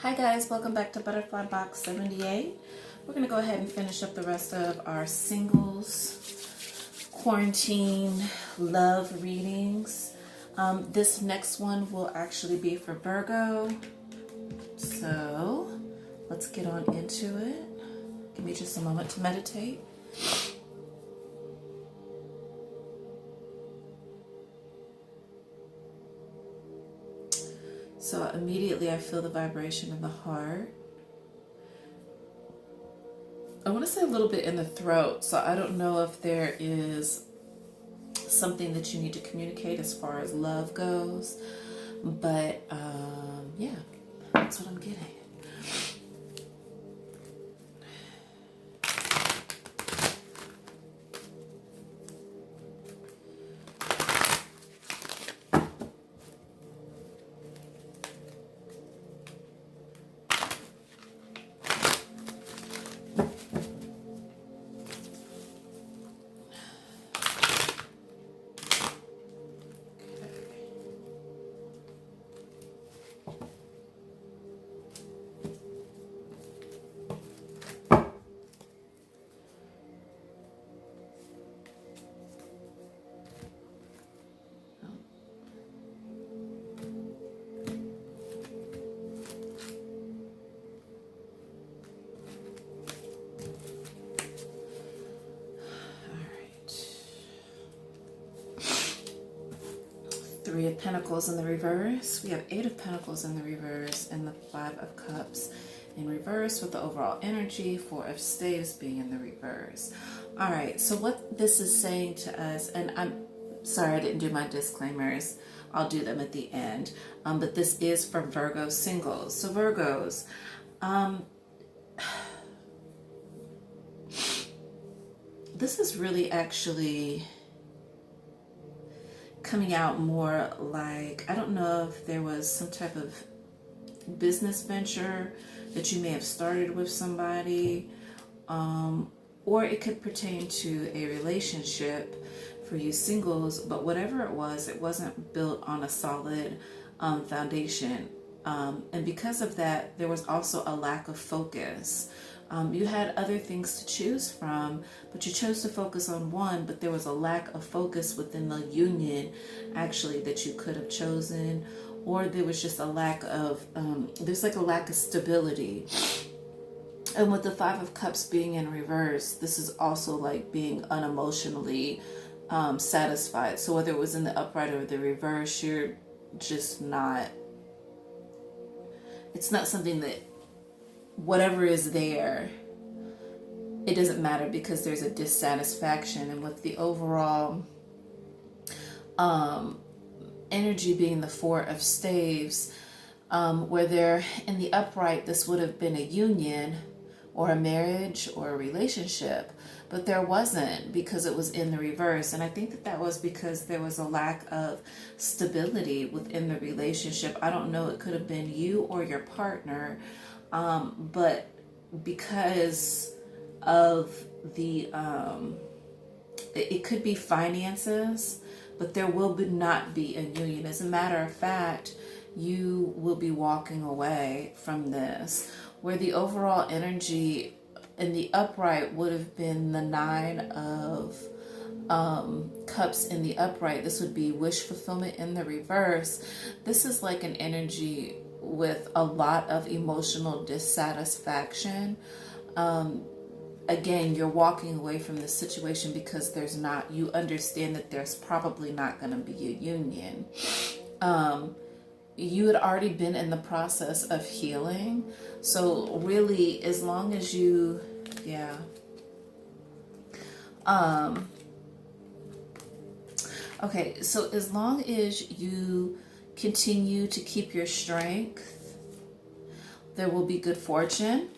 Hi guys, welcome back to Butterfly Box 78. We're going to go ahead and finish up the rest of our singles quarantine love readings. This next one will actually be for Virgo. So let's get on into it. Give me just a moment to meditate. So immediately I feel the vibration in the heart. I want to say a little bit in the throat, so I don't know if there is something that you need to communicate as far as love goes, but yeah, that's what I'm getting. Three of Pentacles in the reverse. We have Eight of Pentacles in the reverse and the Five of Cups in reverse with the overall energy. Four of Staves being in the reverse. All right, so what this is saying to us, and I'm sorry I didn't do my disclaimers. I'll do them at the end. But this is for Virgo singles. So Virgos, this is really actually coming out more like, I don't know if there was some type of business venture that you may have started with somebody, or it could pertain to a relationship for you singles, but whatever it wasn't built on a solid foundation. And because of that, there was also a lack of focus. You had other things to choose from, but you chose to focus on one, but there was a lack of focus within the union actually that you could have chosen, or there was just a lack of, there's like a lack of stability. And with the Five of Cups being in reverse, this is also like being unemotionally satisfied. So whether it was in the upright or the reverse, you're just not, it's not something that, whatever is there, it doesn't matter because there's a dissatisfaction. And with the overall energy being the Four of Staves, where they're in the upright, this would have been a union or a marriage or a relationship, but there wasn't because it was in the reverse. And I think that that was because there was a lack of stability within the relationship. I don't know, it could have been you or your partner, but because of the, it could be finances, but there will not be a union. As a matter of fact, you will be walking away from this, where the overall energy in the upright would have been the Nine of Cups in the upright. This would be wish fulfillment in the reverse. This is like an energy with a lot of emotional dissatisfaction. Again, you're walking away from the situation because there's not, you understand that there's probably not going to be a union. You had already been in the process of healing. So really, as long as you, yeah. Okay, so as long as you continue to keep your strength, there will be good fortune.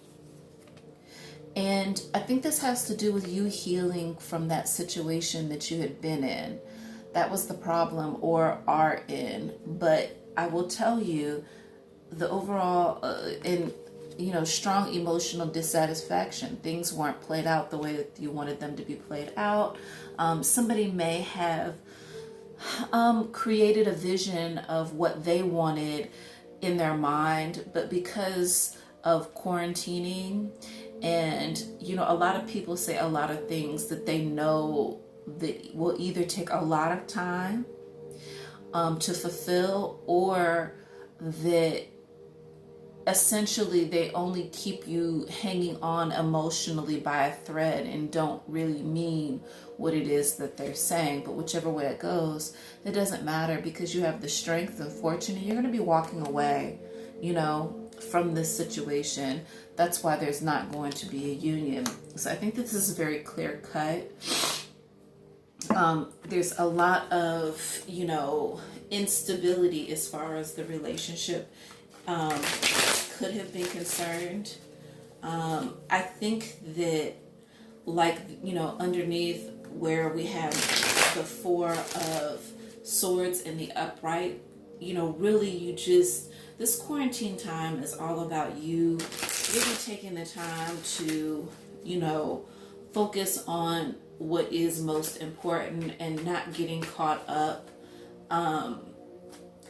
And I think this has to do with you healing from that situation that you had been in. That was the problem, or are in. But I will tell you, the overall, strong emotional dissatisfaction. Things weren't played out the way that you wanted them to be played out. Somebody may have created a vision of what they wanted in their mind, but because of quarantining, and a lot of people say a lot of things that they know that will either take a lot of time to fulfill, or that essentially they only keep you hanging on emotionally by a thread and don't really mean what it is that they're saying. But whichever way it goes, it doesn't matter, because you have the strength and fortune, and you're going to be walking away, from this situation. That's why there's not going to be a union. So I think this is very clear cut. There's a lot of, instability as far as the relationship could have been concerned. I think that, underneath where we have the Four of Swords in the upright, really this quarantine time is all about you really taking the time to, focus on what is most important and not getting caught up,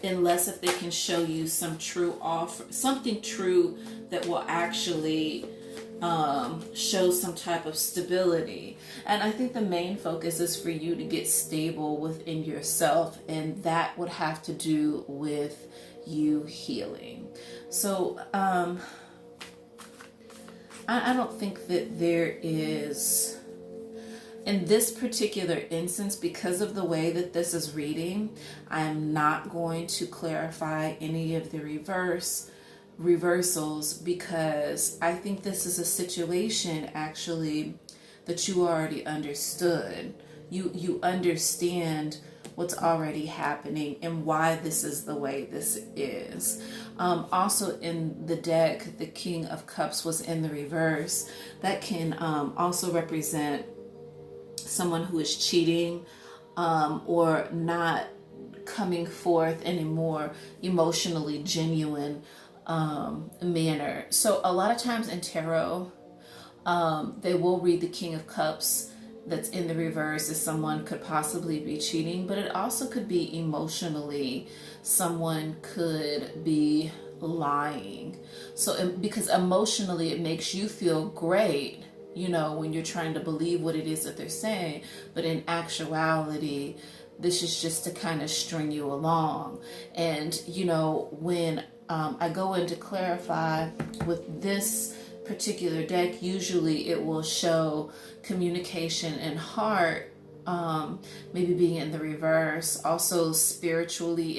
unless if they can show you some true offer, something true that will actually show some type of stability. And I think the main focus is for you to get stable within yourself, and that would have to do with you healing. So I don't think that there is, in this particular instance, because of the way that this is reading, I'm not going to clarify any of the reversals, because I think this is a situation actually that you already understood. You understand what's already happening and why this is the way this is. Also in the deck, the King of Cups was in the reverse. That can also represent someone who is cheating, or not coming forth in a more emotionally genuine manner. So a lot of times in tarot, they will read the King of Cups that's in the reverse as someone could possibly be cheating, but it also could be emotionally, someone could be lying. So because emotionally it makes you feel great, when you're trying to believe what it is that they're saying, but in actuality, this is just to kind of string you along. And, when I go in to clarify with this particular deck, usually it will show communication and heart, maybe being in the reverse. Also spiritually,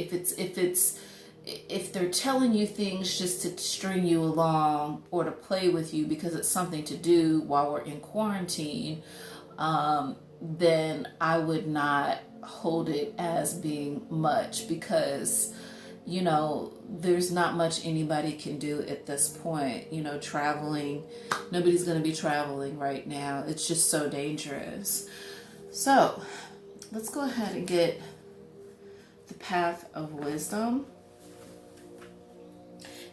if they're telling you things just to string you along or to play with you because it's something to do while we're in quarantine, then I would not hold it as being much, because there's not much anybody can do at this point. Traveling, nobody's going to be traveling right now. It's just so dangerous. So let's go ahead and get the Path of Wisdom.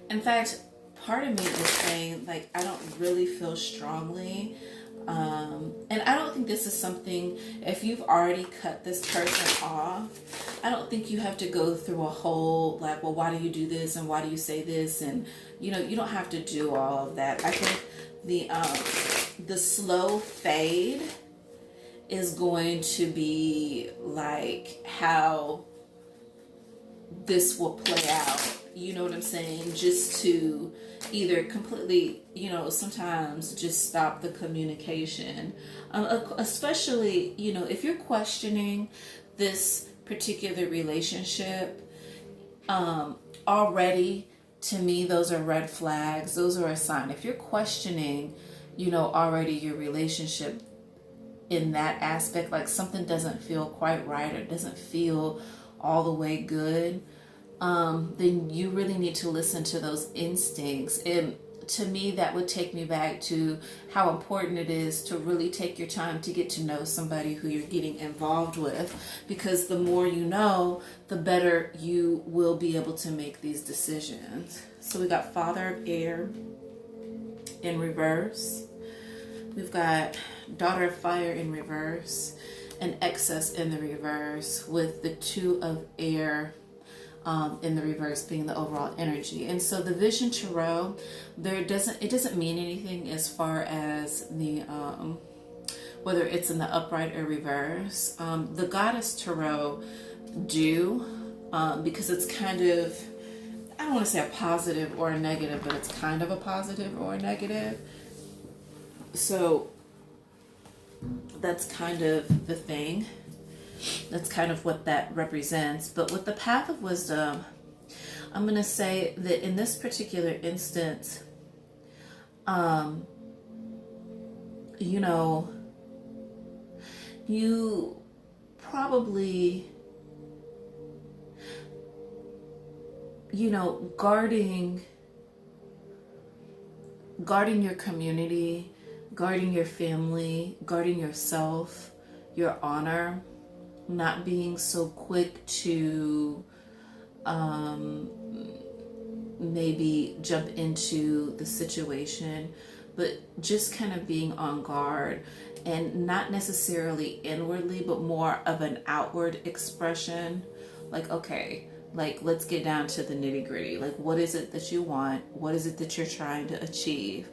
In fact, part of me is saying, I don't really feel strongly. And I don't think this is something, if you've already cut this person off, I don't think you have to go through a whole, well, why do you do this? And why do you say this? And, you don't have to do all of that. I think the slow fade is going to be how this will play out. You know what I'm saying? Just to either completely, sometimes just stop the communication. Especially, if you're questioning this particular relationship, already, to me, those are red flags. Those are a sign. If you're questioning, already your relationship in that aspect, something doesn't feel quite right or doesn't feel all the way good, then you really need to listen to those instincts. And to me, that would take me back to how important it is to really take your time to get to know somebody who you're getting involved with, because the more you know, the better you will be able to make these decisions. So we got Father of Air in reverse. We've got Daughter of Fire in reverse, and Excess in the reverse, with the Two of Air in the reverse being the overall energy. And so the Vision Tarot, it doesn't mean anything as far as the whether it's in the upright or reverse. The Goddess Tarot do, because it's kind of, I don't want to say a positive or a negative, but it's kind of a positive or a negative. So that's kind of the thing. That's kind of what that represents. But with the Path of Wisdom, I'm going to say that in this particular instance, you know, you probably, you know, guarding your community, guarding your family, guarding yourself, your honor, not being so quick to maybe jump into the situation, but just kind of being on guard, and not necessarily inwardly, but more of an outward expression. Like, okay, like, let's get down to the nitty gritty. Like, what is it that you want? What is it that you're trying to achieve?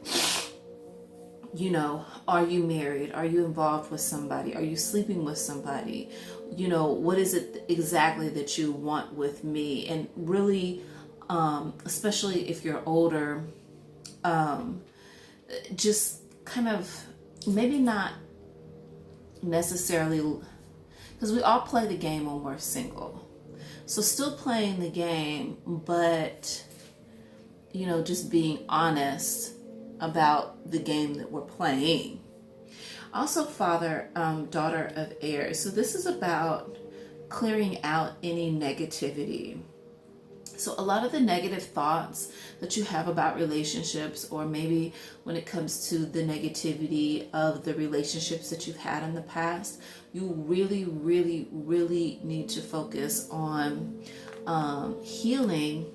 You know, are you married? Are you involved with somebody? Are you sleeping with somebody? You know, what is it exactly that you want with me? And really, especially if you're older, just kind of, maybe not necessarily, because we all play the game when we're single. So still playing the game, but, you know, just being honest about the game that we're playing. Also, Father, Daughter of Air. So this is about clearing out any negativity. So a lot of the negative thoughts that you have about relationships, or maybe when it comes to the negativity of the relationships that you've had in the past, you really, really, really need to focus on healing,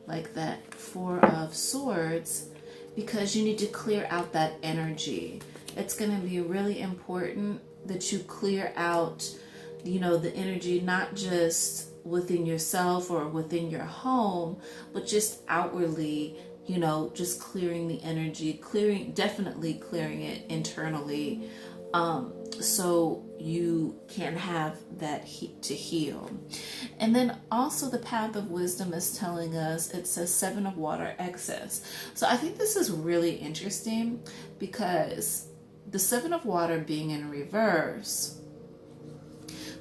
like that Four of Swords, because you need to clear out that energy. It's going to be really important that you clear out, you know, the energy, not just within yourself or within your home, but just outwardly, you know, just clearing the energy, definitely clearing it internally, so you can have that to heal. And then also the Path of Wisdom is telling us, it says Seven of Water excess. So I think this is really interesting, because the Seven of Water being in reverse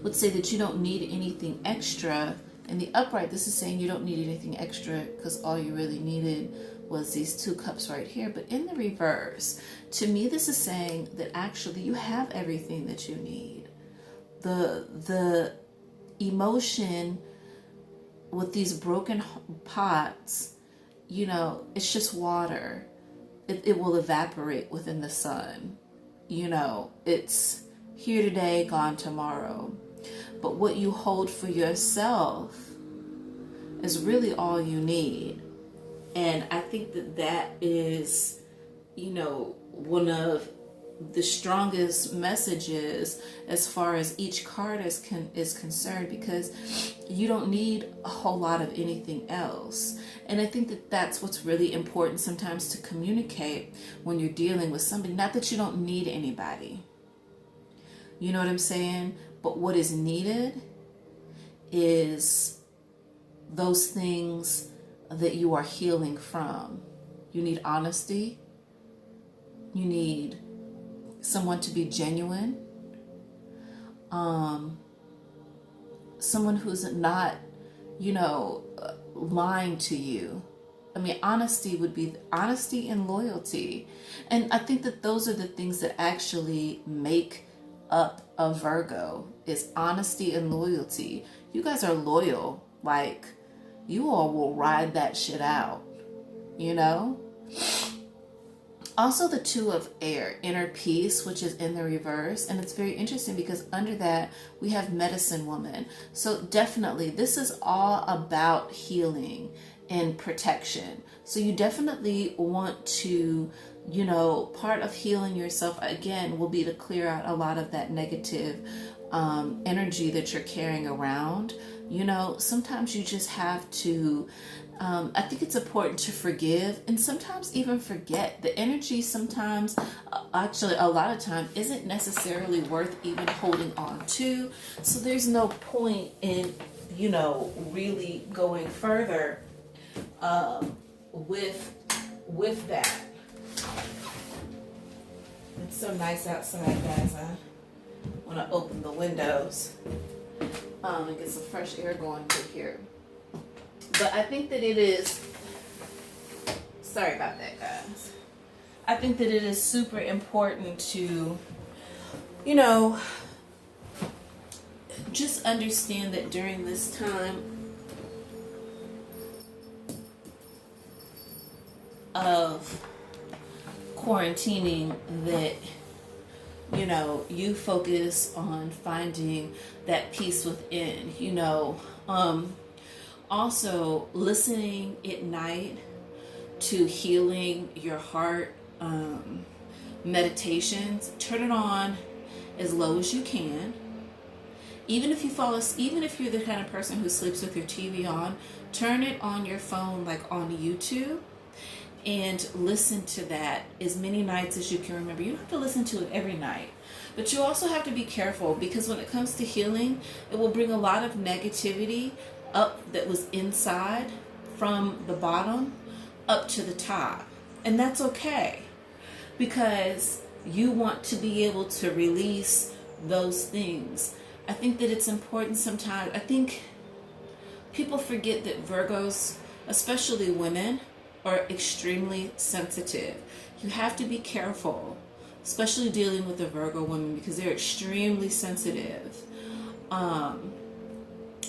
would say that you don't need anything extra. In the upright, this is saying you don't need anything extra because all you really needed was these 2 cups right here. But in the reverse, to me, this is saying that actually you have everything that you need. The emotion with these broken pots, you know, it's just water. It will evaporate within the sun. You know, it's here today, gone tomorrow. But what you hold for yourself is really all you need. And I think that is, you know, one of the strongest messages as far as each card is concerned, because you don't need a whole lot of anything else. And I think that that's what's really important sometimes to communicate when you're dealing with somebody. Not that you don't need anybody. You know what I'm saying? But what is needed is those things that you are healing from. You need honesty. You need someone to be genuine. Someone who's not, you know, lying to you. I mean, honesty would be honesty and loyalty. And I think that those are the things that actually make up a Virgo, is honesty and loyalty. You guys are loyal. Like, you all will ride that shit out, you know? Also, the Two of Air, Inner Peace, which is in the reverse. And it's very interesting because under that, we have Medicine Woman. So definitely, this is all about healing and protection. So you definitely want to, you know, part of healing yourself, again, will be to clear out a lot of that negative energy that you're carrying around, you know, sometimes you just have to, I think it's important to forgive and sometimes even forget. The energy sometimes, actually a lot of time, isn't necessarily worth even holding on to. So there's no point in, you know, really going further with that. It's so nice outside, guys. I want to open the windows and get some fresh air going through here. But I think that it is, sorry about that, guys. I think that it is super important to, you know, just understand that during this time of quarantining, that, you know, you focus on finding that peace within, you know. Also listening at night to healing your heart meditations. Turn it on as low as you can. Even if you fall asleep, even if you're the kind of person who sleeps with your TV on, turn it on your phone, like on YouTube, and listen to that as many nights as you can remember. You don't have to listen to it every night, but you also have to be careful, because when it comes to healing, it will bring a lot of negativity up that was inside, from the bottom up to the top. And that's okay, because you want to be able to release those things. I think that it's important sometimes. I think people forget that Virgos, especially women, are extremely sensitive. You have to be careful, especially dealing with the Virgo women, because they're extremely sensitive.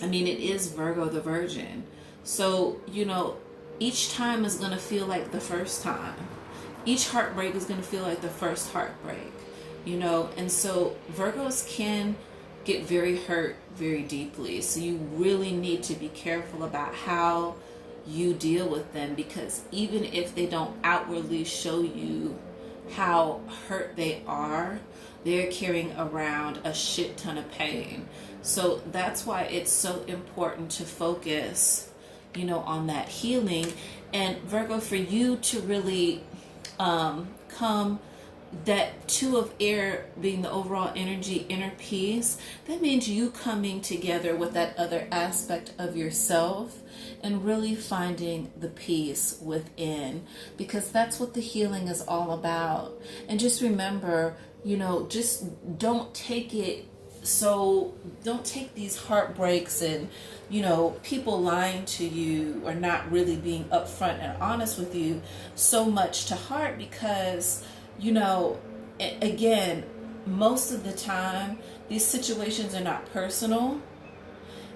I mean, it is Virgo the Virgin. So, you know, each time is going to feel like the first time. Each heartbreak is going to feel like the first heartbreak, you know. And so Virgos can get very hurt very deeply. So you really need to be careful about how you deal with them, because even if they don't outwardly show you how hurt they are, they're carrying around a shit ton of pain. So that's why it's so important to focus, you know, on that healing. And Virgo, for you to really come, that two of air being the overall energy, inner peace, that means you coming together with that other aspect of yourself and really finding the peace within, because that's what the healing is all about. And just remember, you know, just don't take it, so don't take these heartbreaks and, you know, people lying to you or not really being upfront and honest with you so much to heart, because, you know, again, most of the time these situations are not personal.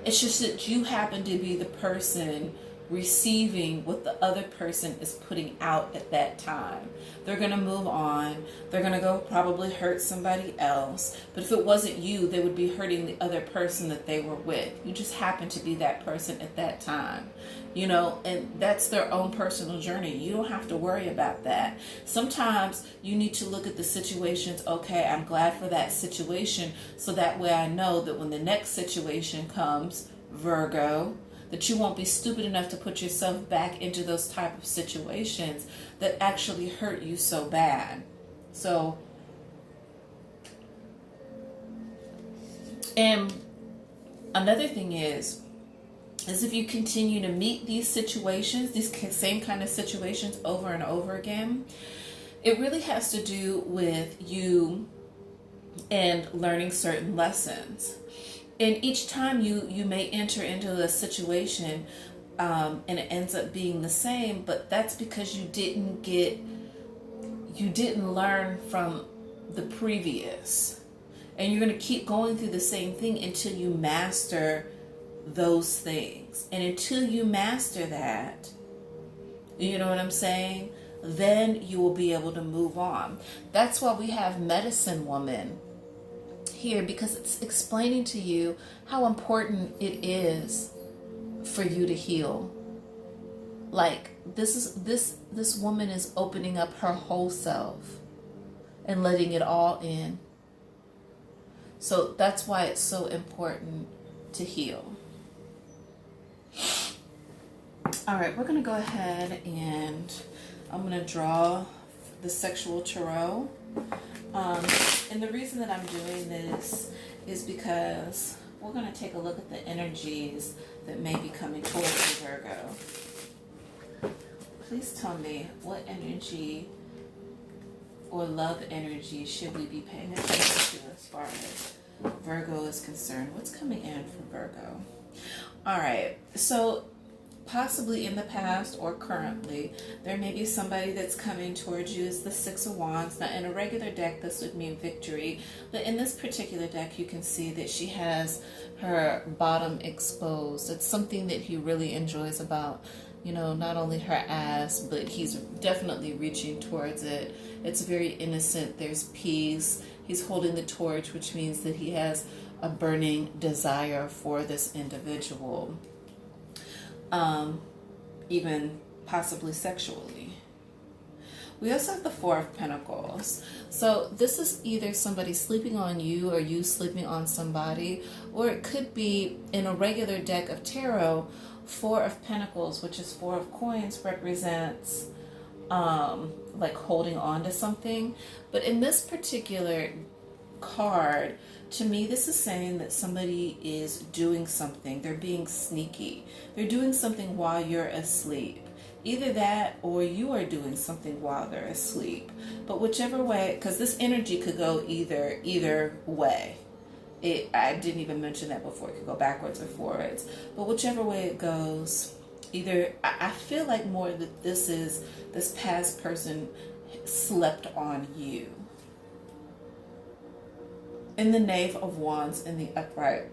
It's just that you happen to be the person receiving what the other person is putting out at that time. They're going to move on. They're going to go probably hurt somebody else. But if it wasn't you, they would be hurting the other person that they were with. You just happen to be that person at that time, you know, and that's their own personal journey. You don't have to worry about that. Sometimes you need to look at the situations. Okay, I'm glad for that situation, so that way I know that when the next situation comes, Virgo, that you won't be stupid enough to put yourself back into those type of situations that actually hurt you so bad. So, and another thing is if you continue to meet these situations, these same kind of situations over and over again, it really has to do with you and learning certain lessons. And each time you may enter into a situation and it ends up being the same, but that's because you didn't learn from the previous. And you're going to keep going through the same thing until you master those things. And until you master that, you know what I'm saying? Then you will be able to move on. That's why we have Medicine Woman here, because it's explaining to you how important it is for you to heal. Like this woman is opening up her whole self and letting it all in. So that's why it's so important to heal. All right, we're going to go ahead and I'm going to draw the sexual tarot. And the reason that I'm doing this is because we're going to take a look at the energies that may be coming towards you, Virgo. Please tell me what energy or love energy should we be paying attention to as far as Virgo is concerned. What's coming in for Virgo? All right, so possibly in the past or currently, there may be somebody that's coming towards you as the Six of Wands. Now, in a regular deck, this would mean victory, but in this particular deck, you can see that she has her bottom exposed. It's something that he really enjoys about, you know, not only her ass, but he's definitely reaching towards it. It's very innocent. There's peace. He's holding the torch, which means that he has a burning desire for this individual. Even possibly sexually. We also have the Four of Pentacles. So this is either somebody sleeping on you or you sleeping on somebody, or it could be in a regular deck of tarot, Four of Pentacles, which is Four of Coins, represents like holding on to something. But in this particular card, to me, this is saying that somebody is doing something. They're being sneaky. They're doing something while you're asleep. Either that or you are doing something while they're asleep. But whichever way, because this energy could go either way. I didn't even mention that before. It could go backwards or forwards. But whichever way it goes, either I feel like more that this past person slept on you. In the Knave of Wands in the upright.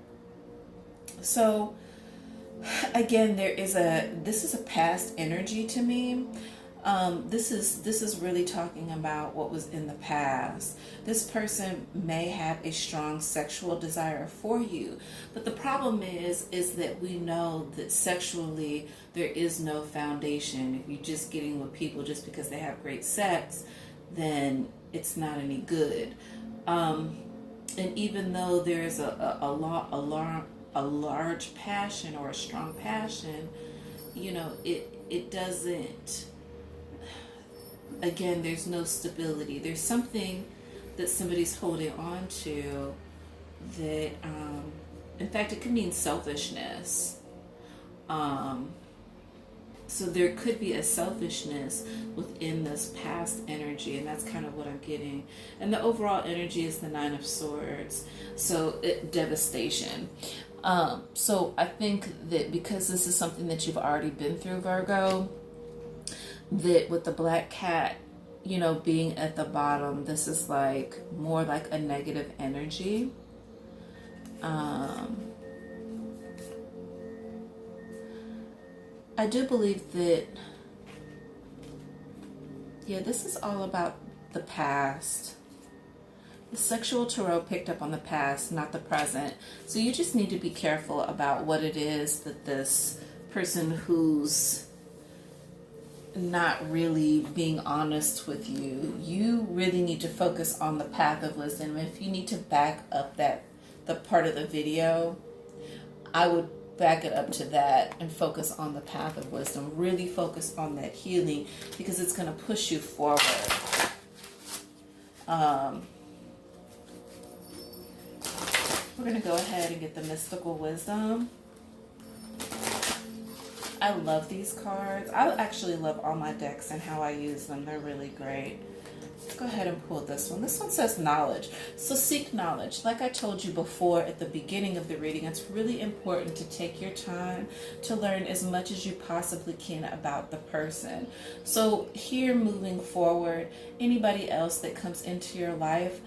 So again, this is a past energy to me. This is really talking about what was in the past. This person may have a strong sexual desire for you, but the problem is that we know that sexually there is no foundation. If you're just getting with people just because they have great sex, then it's not any good. And even though there's a large passion or a strong passion, you know, it doesn't, again, there's no stability. There's something that somebody's holding on to that, in fact, it could mean selfishness. So there could be a selfishness within this past energy, and that's kind of what I'm getting. And the overall energy is the Nine of Swords, so devastation. So I think that because this is something that you've already been through, Virgo, that with the black cat, you know, being at the bottom, this is like more like a negative energy. I do believe that, yeah, this is all about the past. The sexual tarot picked up on the past, not the present. So you just need to be careful about what it is that this person who's not really being honest with you, you really need to focus on the path of wisdom. If you need to back up the part of the video, I would back it up to that and focus on the path of wisdom. Really focus on that healing, because it's going to push you forward. We're going to go ahead and get the mystical wisdom. I love these cards. I actually love all my decks and how I use them. They're really great. Let's go ahead and pull this one. This one says knowledge. So seek knowledge. Like I told you before at the beginning of the reading, it's really important to take your time to learn as much as you possibly can about the person. So here, moving forward, anybody else that comes into your life,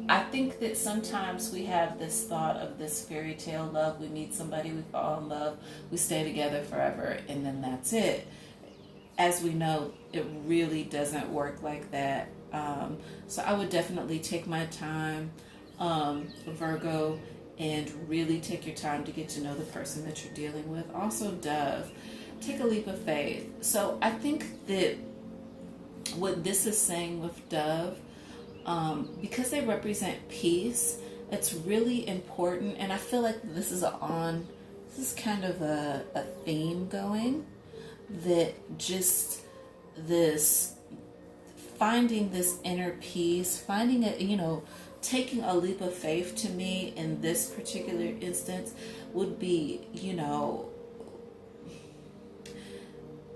I think that sometimes we have this thought of this fairy tale love. We meet somebody, we fall in love, we stay together forever, and then that's it. As we know, it really doesn't work like that. So I would definitely take my time, Virgo, and really take your time to get to know the person that you're dealing with. Also, Dove, take a leap of faith. So I think that what this is saying with Dove, because they represent peace, it's really important. And I feel like this is kind of a theme going, that just this finding this inner peace, finding it, taking a leap of faith to me in this particular instance would be,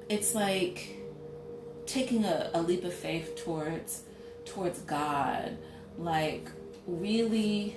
it's like taking a leap of faith towards God, like really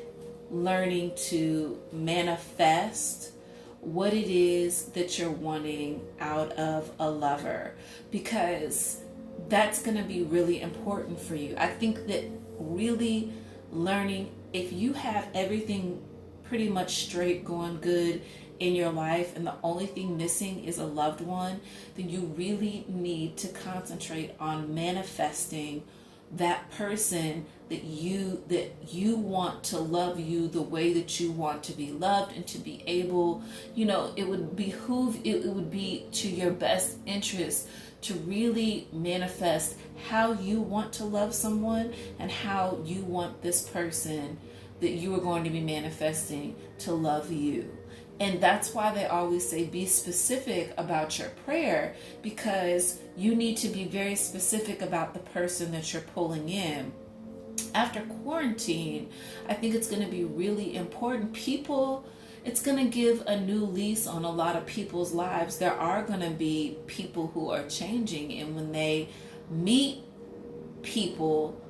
learning to manifest what it is that you're wanting out of a lover, because that's going to be really important for you. I think that really learning, if you have everything pretty much straight, going good in your life, and the only thing missing is a loved one, then you really need to concentrate on manifesting that person that you want to love you the way that you want to be loved, and to be able, it would be to your best interest to really manifest how you want to love someone, and how you want this person that you are going to be manifesting to love you. And that's why they always say be specific about your prayer, because you need to be very specific about the person that you're pulling in. After quarantine, I think it's going to be really important. It's going to give a new lease on a lot of people's lives. There are going to be people who are changing, and when they meet people,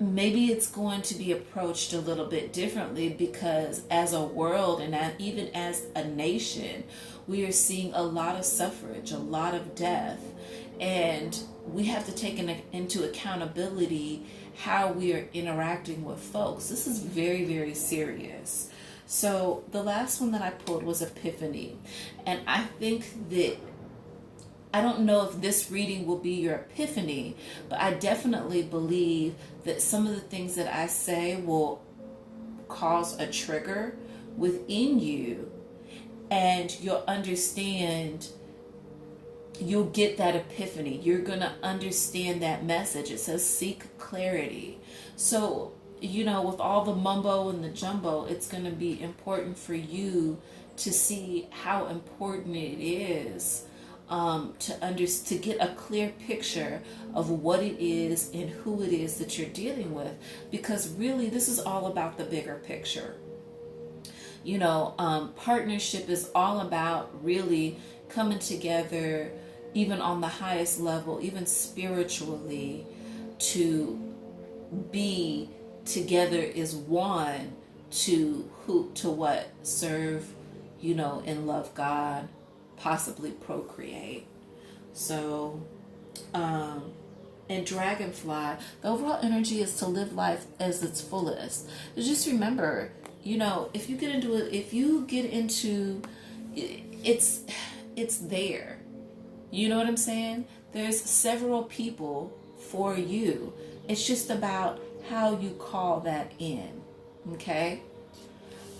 maybe it's going to be approached a little bit differently, because as a world, and even as a nation, we are seeing a lot of suffrage, a lot of death, and we have to take into accountability how we are interacting with folks. This is very, very serious. So the last one that I pulled was Epiphany, and I think that, I don't know if this reading will be your epiphany, but I definitely believe that some of the things that I say will cause a trigger within you, and you'll get that epiphany. You're going to understand that message. It says seek clarity. So, with all the mumbo and the jumbo, it's going to be important for you to see how important it is to get a clear picture of what it is and who it is that you're dealing with, because really this is all about the bigger picture. Partnership is all about really coming together, even on the highest level, even spiritually, to be together as one, to serve, and love God, possibly procreate. So, and Dragonfly, the overall energy is to live life as its fullest. So just remember, if you get into it's there. You know what I'm saying? There's several people for you. It's just about how you call that in. Okay?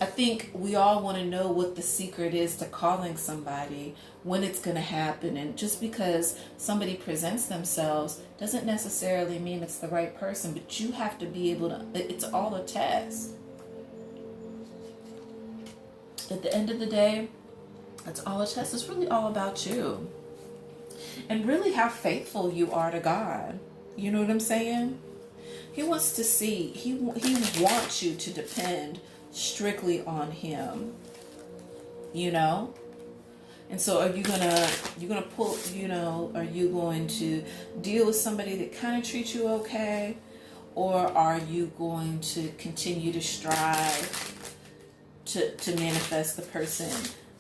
I think we all want to know what the secret is to calling somebody, when it's going to happen. And just because somebody presents themselves doesn't necessarily mean it's the right person, but you have to be able to, it's all a test. At the end of the day, it's all a test. It's really all about you. And really how faithful you are to God. You know what I'm saying? He wants to see, he wants you to depend strictly on him, and so are you gonna pull, are you going to deal with somebody that kind of treats you okay, or are you going to continue to strive to manifest the person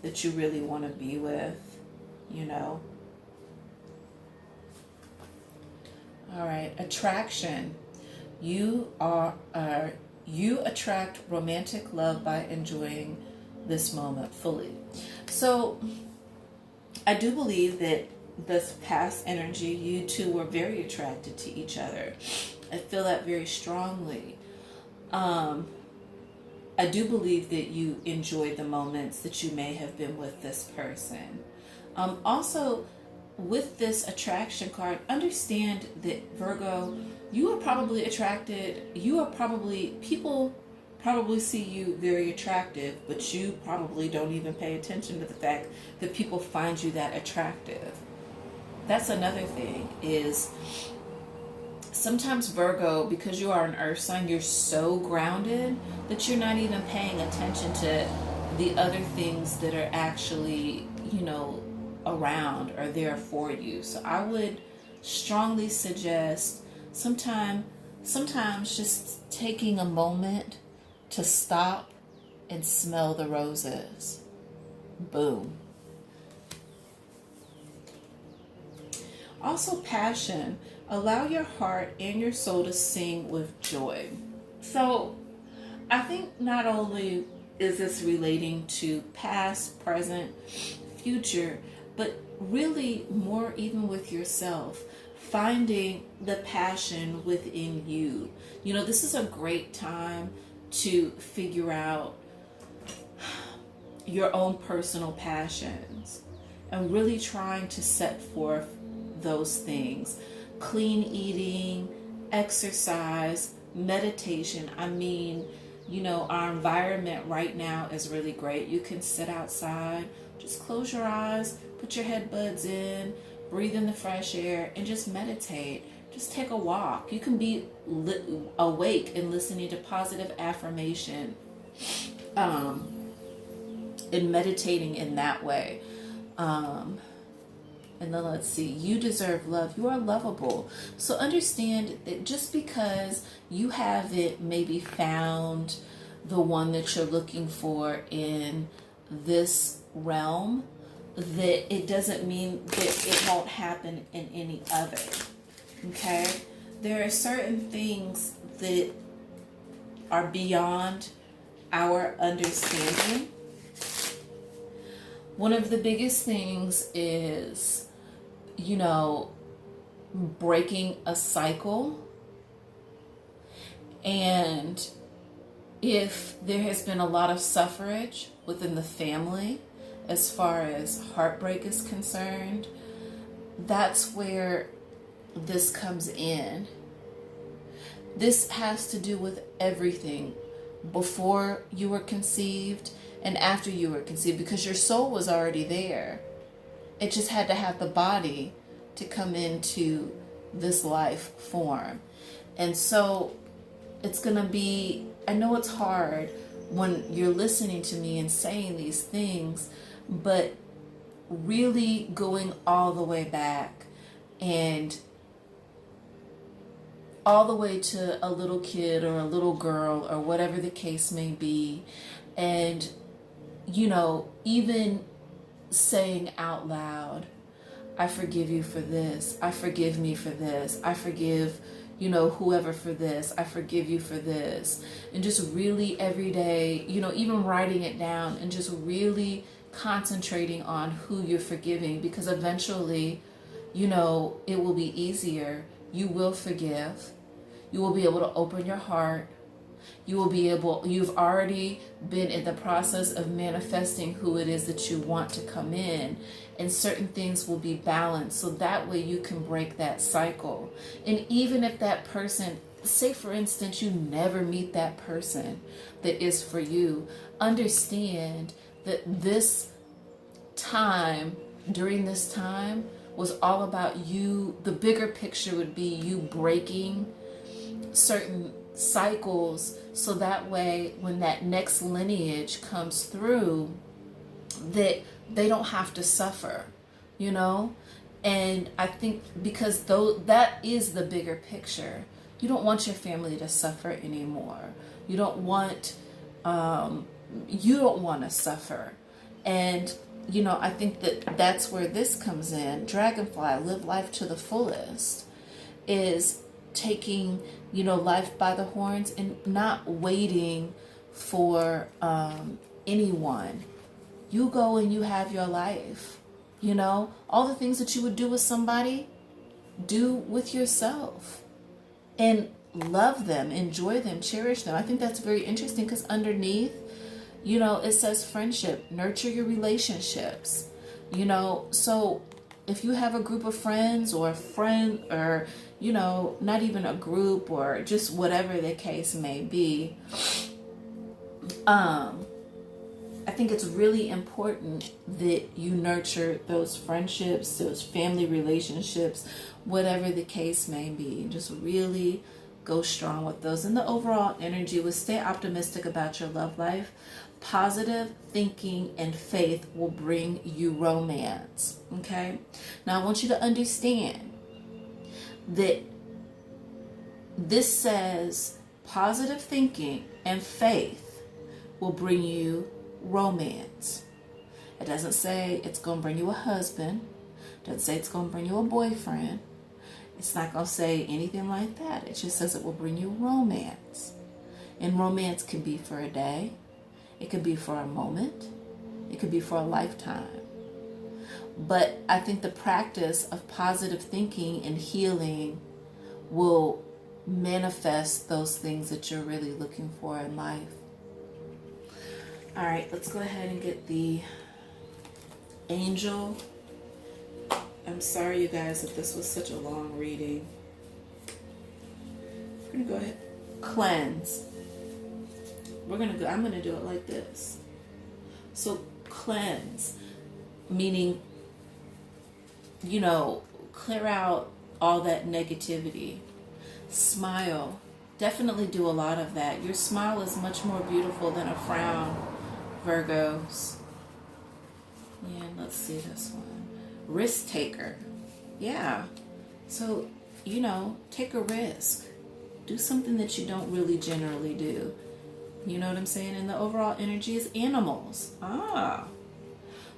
that you really want to be with? All right, attraction. You attract romantic love by enjoying this moment fully. So I do believe that this past energy, you two were very attracted to each other. I feel that very strongly. I do believe that you enjoyed the moments that you may have been with this person. Also, with this attraction card, understand that Virgo, you are probably attracted, people probably see you very attractive, but you probably don't even pay attention to the fact that people find you that attractive. That's another thing, is sometimes Virgo, because you are an earth sign, you're so grounded that you're not even paying attention to the other things that are actually, around or there for you. So I would strongly suggest sometimes just taking a moment to stop and smell the roses. Boom. Also, passion. Allow your heart and your soul to sing with joy. So I think not only is this relating to past, present, future, but really more even with yourself, finding the passion within you. This is a great time to figure out your own personal passions and really trying to set forth those things. Clean eating, exercise, meditation. Our environment right now is really great. You can sit outside, just close your eyes, put your headbuds in, breathe in the fresh air, and just meditate. Just take a walk. You can be awake and listening to positive affirmation and meditating in that way. And then let's see, you deserve love. You are lovable. So understand that just because you haven't maybe found the one that you're looking for in this realm, that it doesn't mean that it won't happen in any other. Okay? There are certain things that are beyond our understanding. One of the biggest things is, breaking a cycle. And if there has been a lot of suffrage within the family as far as heartbreak is concerned, that's where this comes in. This has to do with everything before you were conceived and after you were conceived, because your soul was already there. It just had to have the body to come into this life form. And so it's going to be, I know it's hard when you're listening to me and saying these things, but really going all the way back and all the way to a little kid or a little girl or whatever the case may be. And, even saying out loud, I forgive you for this. I forgive me for this. I forgive, whoever for this. I forgive you for this. And just really every day, even writing it down and just really concentrating on who you're forgiving, because eventually, it will be easier. You will forgive. You will be able to open your heart. You've already been in the process of manifesting who it is that you want to come in, and certain things will be balanced. So that way you can break that cycle. And even if that person, say for instance, you never meet that person that is for you, understand that during this time was all about you. The bigger picture would be you breaking certain cycles, so that way when that next lineage comes through, that they don't have to suffer, And I think because that is the bigger picture. You don't want your family to suffer anymore. You don't want to suffer. And I think that's where this comes in. Dragonfly, live life to the fullest, is taking life by the horns and not waiting for anyone. You go and you have your life. All the things that you would do with somebody, do with yourself, and love them, enjoy them, cherish them. I think that's very interesting, because underneath, it says friendship, nurture your relationships, so if you have a group of friends or a friend, or, you know, not even a group, or just whatever the case may be, I think it's really important that you nurture those friendships, those family relationships, whatever the case may be. Just really go strong with those. And the overall energy was stay optimistic about your love life. Positive thinking and faith will bring you romance. Okay? Now I want you to understand that this says positive thinking and faith will bring you romance. It doesn't say it's going to bring you a husband. It doesn't say it's going to bring you a boyfriend. It's not going to say anything like that. It just says it will bring you romance. And romance can be for a day. It could be for a moment. It could be for a lifetime. But I think the practice of positive thinking and healing will manifest those things that you're really looking for in life. All right, let's go ahead and get the angel. I'm sorry, you guys, that this was such a long reading. We're going to go ahead. Cleanse. I'm going to do it like this. So cleanse, meaning, you know, clear out all that negativity. Smile. Definitely do a lot of that. Your smile is much more beautiful than a frown, Virgos. Yeah, let's see this one. Risk taker. Yeah. So, you know, take a risk. Do something that you don't really generally do. You know what I'm saying? And the overall energy is animals.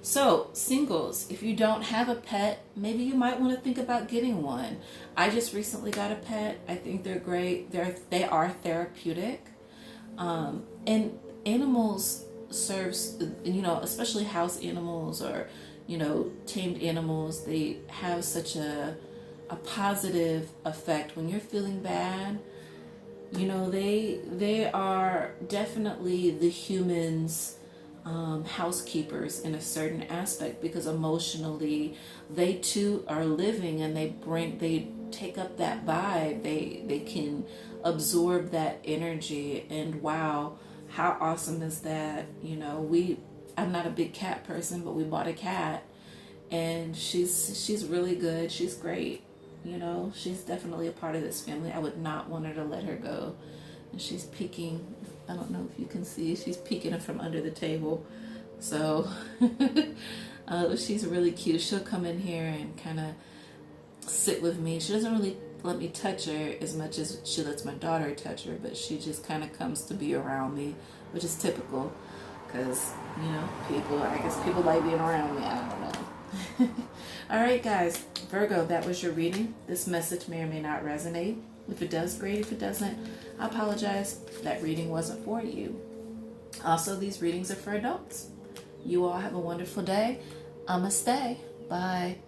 So, singles, if you don't have a pet, maybe you might want to think about getting one. I just recently got a pet. I think they're great. They are therapeutic. And animals serves, you know, especially house animals or, you know, tamed animals, they have such a positive effect when you're feeling bad. You know, they are definitely the humans' housekeepers in a certain aspect, because emotionally they too are living, and they take up that vibe. They can absorb that energy, and wow, how awesome is that? You know, I'm not a big cat person, but we bought a cat, and she's really good. She's great. You know, she's definitely a part of this family. I would not want her to let her go. And she's peeking. I don't know if you can see. She's peeking from under the table. So she's really cute. She'll come in here and kind of sit with me. She doesn't really let me touch her as much as she lets my daughter touch her, but she just kind of comes to be around me, which is typical because, you know, I guess people like being around me. I don't know. All right, guys. Virgo, that was your reading. This message may or may not resonate. If it does, great. If it doesn't, I apologize. That reading wasn't for you. Also, these readings are for adults. You all have a wonderful day. Namaste. Bye.